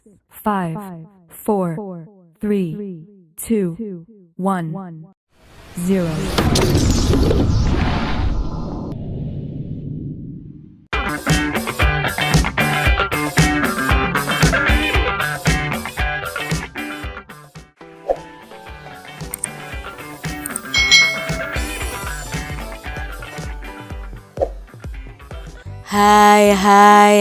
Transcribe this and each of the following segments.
5, 4, 3, 2, 1, 0.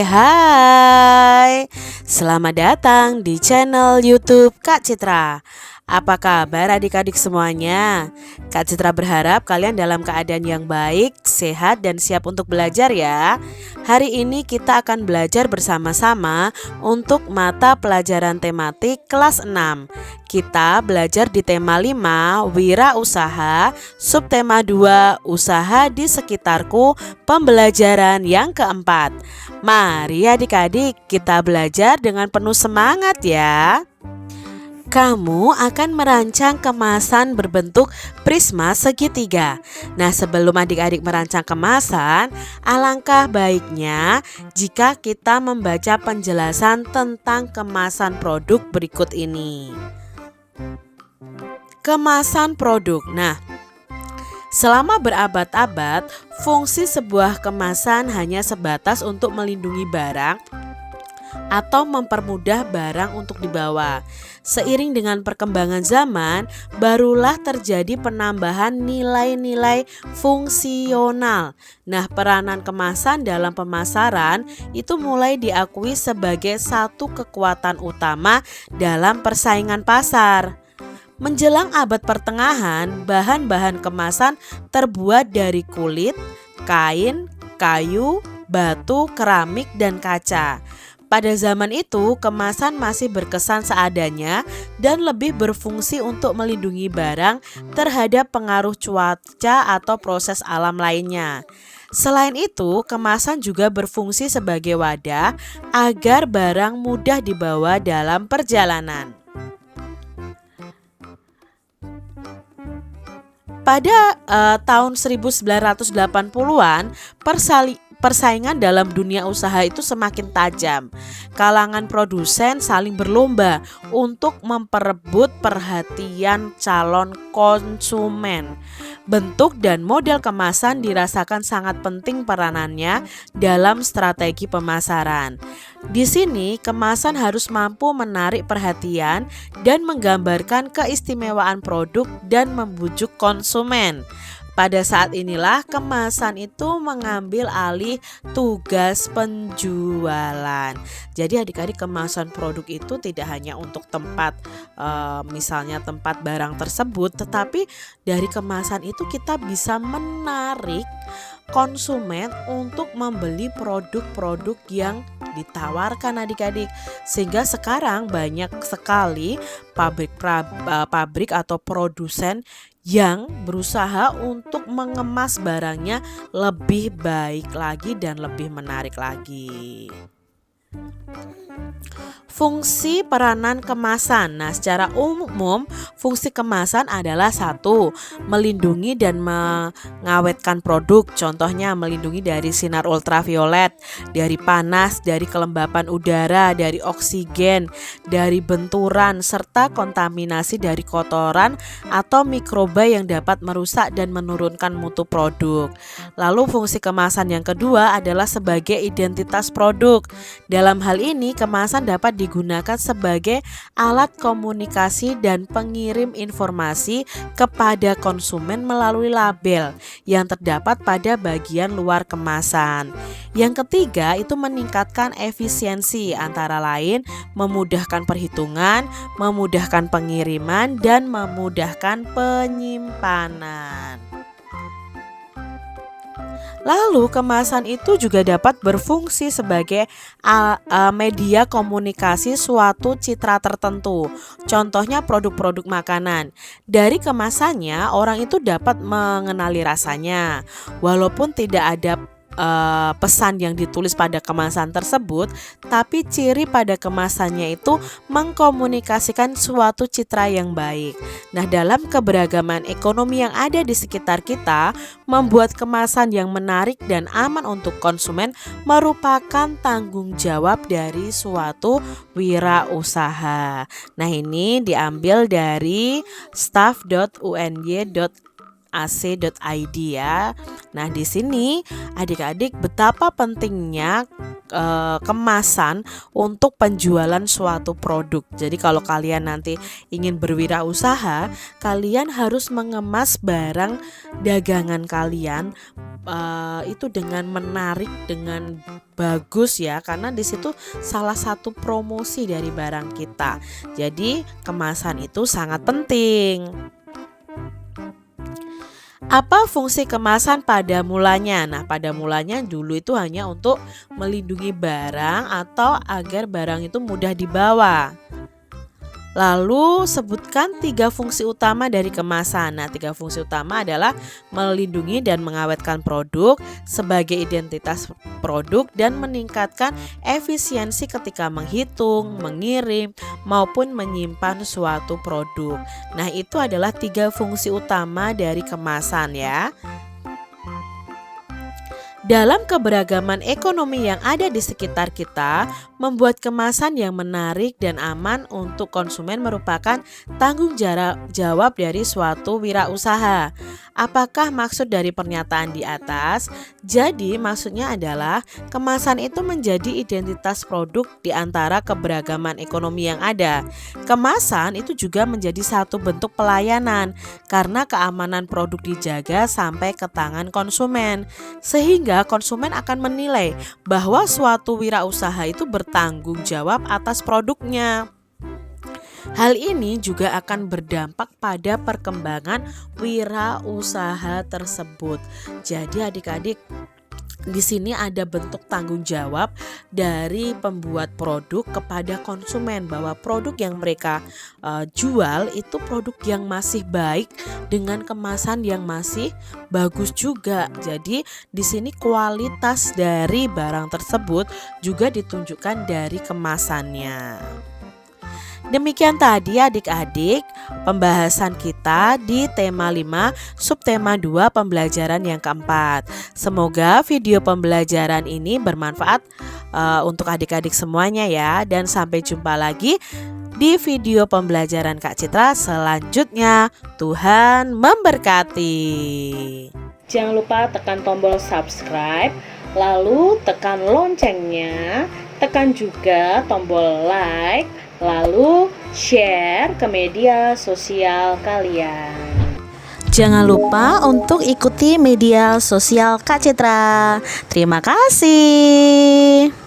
Hai. Selamat datang di channel YouTube Kak Citra. Apa kabar adik-adik semuanya? Kak Citra berharap kalian dalam keadaan yang baik, sehat, dan siap untuk belajar ya. Hari ini kita akan belajar bersama-sama untuk mata pelajaran tematik kelas 6. Kita belajar di tema 5, wirausaha, subtema 2, usaha di sekitarku, pembelajaran yang keempat. Mari adik-adik kita belajar dengan penuh semangat ya. Kamu akan merancang kemasan berbentuk prisma segitiga. Nah, sebelum adik-adik merancang kemasan, alangkah baiknya jika kita membaca penjelasan tentang kemasan produk berikut ini. Kemasan produk. Nah, selama berabad-abad, fungsi sebuah kemasan hanya sebatas untuk melindungi barang atau mempermudah barang untuk dibawa. Seiring dengan perkembangan zaman, barulah terjadi penambahan nilai-nilai fungsional. Nah, peranan kemasan dalam pemasaran itu mulai diakui sebagai satu kekuatan utama dalam persaingan pasar. Menjelang abad pertengahan, bahan-bahan kemasan terbuat dari kulit, kain, kayu, batu, keramik, dan kaca. Pada zaman itu, kemasan masih berkesan seadanya dan lebih berfungsi untuk melindungi barang terhadap pengaruh cuaca atau proses alam lainnya. Selain itu, kemasan juga berfungsi sebagai wadah agar barang mudah dibawa dalam perjalanan. Pada tahun 1980-an, persaingan dalam dunia usaha itu semakin tajam. Kalangan produsen saling berlomba untuk memperebut perhatian calon konsumen. Bentuk dan model kemasan dirasakan sangat penting peranannya dalam strategi pemasaran. Di sini, kemasan harus mampu menarik perhatian dan menggambarkan keistimewaan produk dan membujuk konsumen. Pada saat inilah kemasan itu mengambil alih tugas penjualan. Jadi adik-adik, kemasan produk itu tidak hanya untuk tempat misalnya tempat barang tersebut, tetapi dari kemasan itu kita bisa menarik konsumen untuk membeli produk-produk yang ditawarkan adik-adik. Sehingga sekarang banyak sekali pabrik atau produsen yang berusaha untuk mengemas barangnya lebih baik lagi dan lebih menarik lagi. Fungsi peranan kemasan. Nah, secara umum fungsi kemasan adalah 1. Melindungi dan mengawetkan produk. Contohnya melindungi dari sinar ultraviolet, dari panas, dari kelembapan udara, dari oksigen, dari benturan, serta kontaminasi dari kotoran atau mikroba yang dapat merusak dan menurunkan mutu produk. Lalu fungsi kemasan yang kedua adalah sebagai identitas produk. Dalam hal ini, kemasan dapat digunakan sebagai alat komunikasi dan pengirim informasi kepada konsumen melalui label yang terdapat pada bagian luar kemasan. Yang ketiga itu meningkatkan efisiensi, antara lain memudahkan perhitungan, memudahkan pengiriman, dan memudahkan penyimpanan. Lalu kemasan itu juga dapat berfungsi sebagai media komunikasi suatu citra tertentu. Contohnya produk-produk makanan. Dari kemasannya orang itu dapat mengenali rasanya. Walaupun tidak ada pesan yang ditulis pada kemasan tersebut, tapi ciri pada kemasannya itu mengkomunikasikan suatu citra yang baik. Nah, dalam keberagaman ekonomi yang ada di sekitar kita, membuat kemasan yang menarik dan aman untuk konsumen merupakan tanggung jawab dari suatu wirausaha. Nah, ini diambil dari staff.uny.ac.id ya. Nah, di sini adik-adik betapa pentingnya kemasan untuk penjualan suatu produk. Jadi kalau kalian nanti ingin berwirausaha, kalian harus mengemas barang dagangan kalian itu dengan menarik, dengan bagus ya, karena di situ salah satu promosi dari barang kita. Jadi kemasan itu sangat penting. Apa fungsi kemasan pada mulanya? Nah, pada mulanya dulu itu hanya untuk melindungi barang atau agar barang itu mudah dibawa. Lalu sebutkan 3 fungsi utama dari kemasan. Nah, 3 fungsi utama adalah melindungi dan mengawetkan produk sebagai identitas produk dan meningkatkan efisiensi ketika menghitung, mengirim, maupun menyimpan suatu produk. Nah, itu adalah 3 fungsi utama dari kemasan ya. Dalam keberagaman ekonomi yang ada di sekitar kita, membuat kemasan yang menarik dan aman untuk konsumen merupakan tanggung jawab dari suatu wirausaha. Apakah maksud dari pernyataan di atas? Jadi maksudnya adalah kemasan itu menjadi identitas produk di antara keberagaman ekonomi yang ada. Kemasan itu juga menjadi satu bentuk pelayanan karena keamanan produk dijaga sampai ke tangan konsumen, sehingga konsumen akan menilai bahwa suatu wirausaha itu bertanggung jawab atas produknya. Hal ini juga akan berdampak pada perkembangan wirausaha tersebut. Jadi adik-adik, di sini ada bentuk tanggung jawab dari pembuat produk kepada konsumen bahwa produk yang mereka jual itu produk yang masih baik dengan kemasan yang masih bagus juga. Jadi di sini kualitas dari barang tersebut juga ditunjukkan dari kemasannya. Demikian tadi adik-adik pembahasan kita di tema 5 subtema 2 pembelajaran yang keempat. Semoga video pembelajaran ini bermanfaat untuk adik-adik semuanya ya. Dan sampai jumpa lagi di video pembelajaran Kak Citra selanjutnya. Tuhan memberkati. Jangan lupa tekan tombol subscribe, lalu tekan loncengnya, tekan juga tombol like, lalu share ke media sosial kalian. Jangan lupa untuk ikuti media sosial Kak Citra. Terima kasih.